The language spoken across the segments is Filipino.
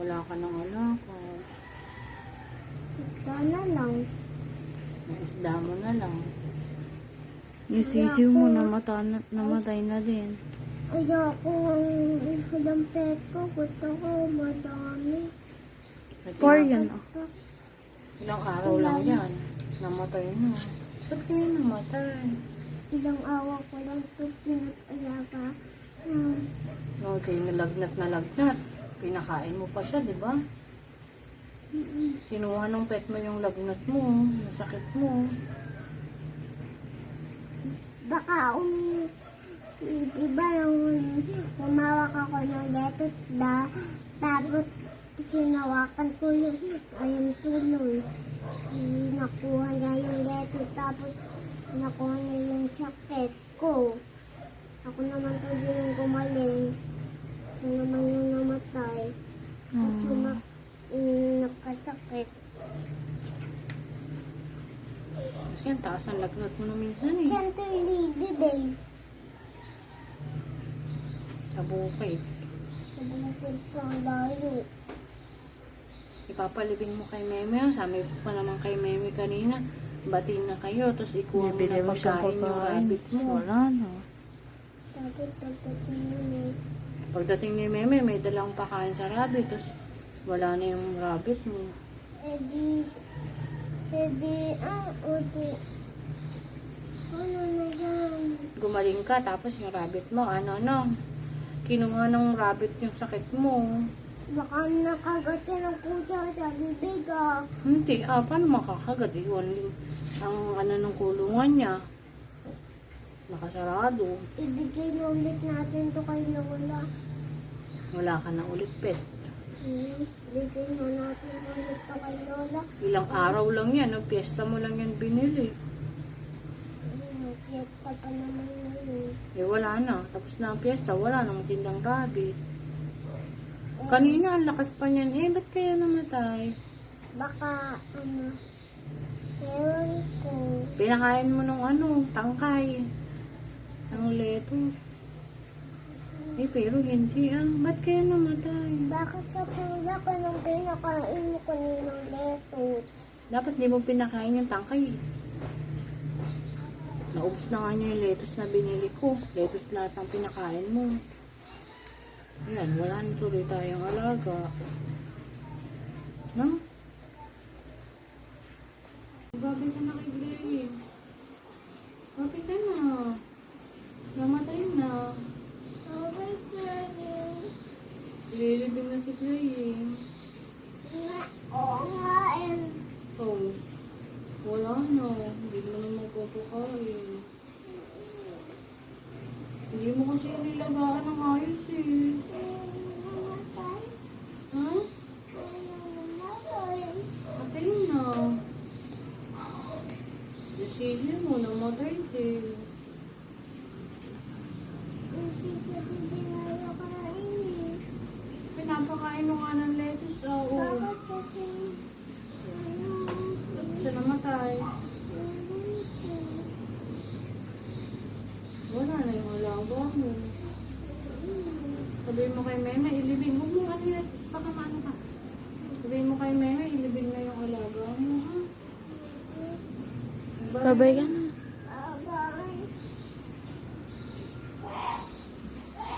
wala ka ng alaga. Ito na lang. May isda mo na lang. Yung sisiw mo, namatay na din. Ayoko ang halang pet ko. Gusto ko madami. 4 yan, oh. Ilang araw lang yan. Namatay na. Ba't kayo namatay? Ilang awa ko lang ito pinag-alaga. Okay, nalagnat na lagnat. Pinakain mo pa siya, di ba? Kinuha ng pet mo yung lagnat mo, yung sakit mo. Baka diba nung umawak ako ng lettuce tapos hinawakan ko yung ayun tuloy. Nakuha niya yung lettuce tapos nakuha niya yung sakit ko. Ako naman tuloy yung gumaling. Ako naman yung namatay. Kasi nagkasakit. Kasi ang taas ng lagnat mo na minsan eh. Center lady, babe. Sa bukid. Sa bukid ko ang layo. Ipapalibing mo kay Meme. Sabi pa naman kay Meme kanina. Batiin na kayo. Tapos ikuha mo Bibili na mo siyang pagkain yung pagkain. rabbit mo. Wala na. Tapos pagdating yun Pagdating ni Meme, may dalang pakain sa rabbit. Tapos wala na yung rabbit mo. Odi. Ano na yan? Gumaling ka. Tapos yung rabbit mo, kinuha ng rabbit yung sakit mo. Baka nakagat yan ang kusa sa bibig ah. Hindi, paano makakagat? Only ang ng kulungan niya. Nakasarado. Ibigay na ulit natin to kay Lola. Wala ka na ulit pet. Ibigay na natin ulit to kay Lola. Ilang araw lang yan. Piyesta mo lang yan binili. Piyesta pa naman ngayon. Wala na. Tapos na ang piyesta. Wala na matindang rabbit. Kanina, ang lakas pa niyan. Ba't kaya namatay? Baka ewan ko. Pinakain mo ng tangkay. Ang lettuce. Pero hindi Ba't kaya namatay? Bakit kapula ka nung pinakain mo kaninang lettuce? Dapat di mo pinakain yung tangkay. Naubos na nga niya yung lettuce na binili ko. Lettuce lahat ang pinakain mo. Yan, wala na tuloy tayong alaga. No? Babay ka na kay Blaine. Babay ka na. Namatay na. Okay, Granny. Ililibing na si Blaine. Oo nga Oh, wala na. Hindi mo na magpapakain. Hindi mo kasi nilagaan ng ayos eh. Ha? Patay na. Nasisi mo, namatay din. Pinapakain mo nga ng lettuce. Oo. Siya namatay. Wala na yung alaga mo. Sabihin mo kay Meme, ilibing. Huwag mo yan. Baka maano ka. Sabihin mo kay Meme, ilibing na yung alaga mo. Ha? Babay ka na.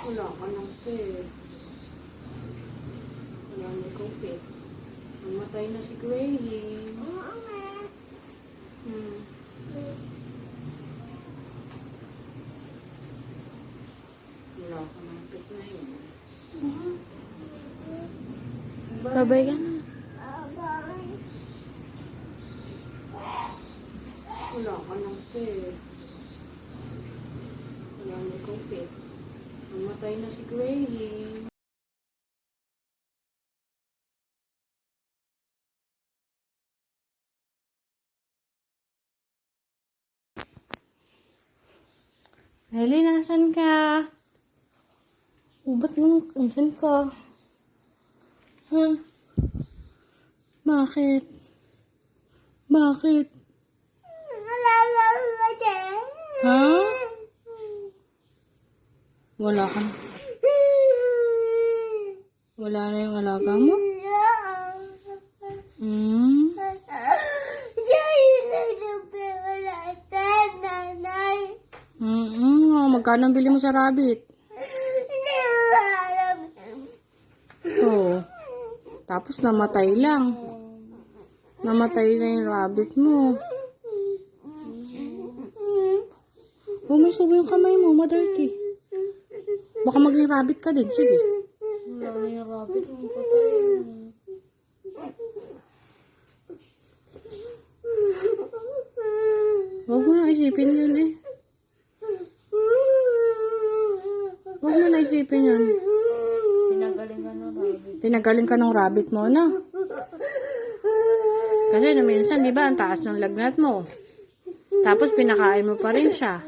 Wala ka ng pet. Wala na ikaw pet. Namatay na si Gray. Wala ka ng pet na yun. Babay ka na. Wala ka ng pet. Wala na ikaw pet. Namatay na si Gray. Nelly, nasan ka? Ba't nung andyan ka? Ha? Bakit? Bakit? Ha? Wala ka na. Wala na yung alaga mo? Hmm? Diyan lang ng pera natin, nanay. Magkano ang bili mo sa rabbit? Hindi ko alam. Oo. Tapos namatay lang. Namatay na yung rabbit mo. Oh, may subo yung kamay mo, ma-dirty. Baka maging rabbit ka din. Sige. Wala na yung rabbit mo. Patay. Huwag mo na isipin yun eh. Huwag mo na isipin yun. Pinagaling ka ng rabbit. Tinagaling ka ng rabbit mo, na. Kasi na minsan, di ba, ang taas ng lagnat mo. Tapos pinakain mo pa rin siya.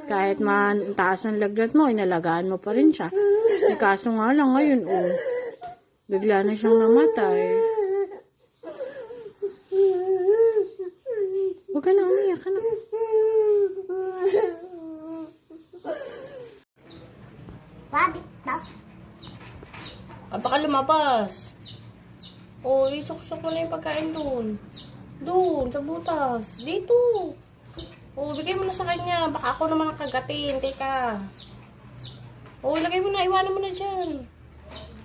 Kahit man ang taas ng lagnat mo, inalagaan mo pa rin siya. Eh, kaso nga lang ngayon, oh, bigla na siyang namatay. Huwag ka na umiyak, ka na. Rabbit daw. Baka lumabas. O, isok-sok mo na yung pagkain doon. Doon, sa butas. Dito. O, bigay mo na sa kanya. Baka ako naman ang kagatin. Teka. O, ilagay mo na. Iwanan mo na dyan.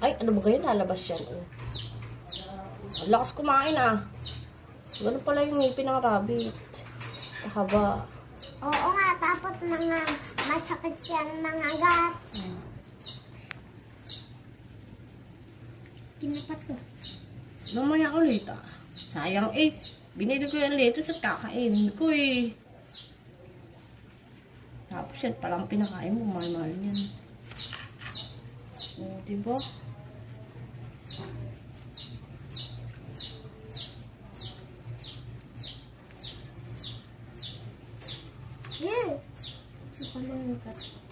Ay, ano ba kayo? Lalabas yan. O. Ang lakas kumain ah. Ganun pala yung ngipin ng rabbit. Haba. Oo nga, tapos mga masakit yan mga gat. Tinapat ko. Mamaya ulit ah. Sayang eh. Binili ko yung lettuce at kakainin ko eh. Tapos yan palang pinakain mo. Mahal-mahal yan. O, diba? Yeah. Ano ka lang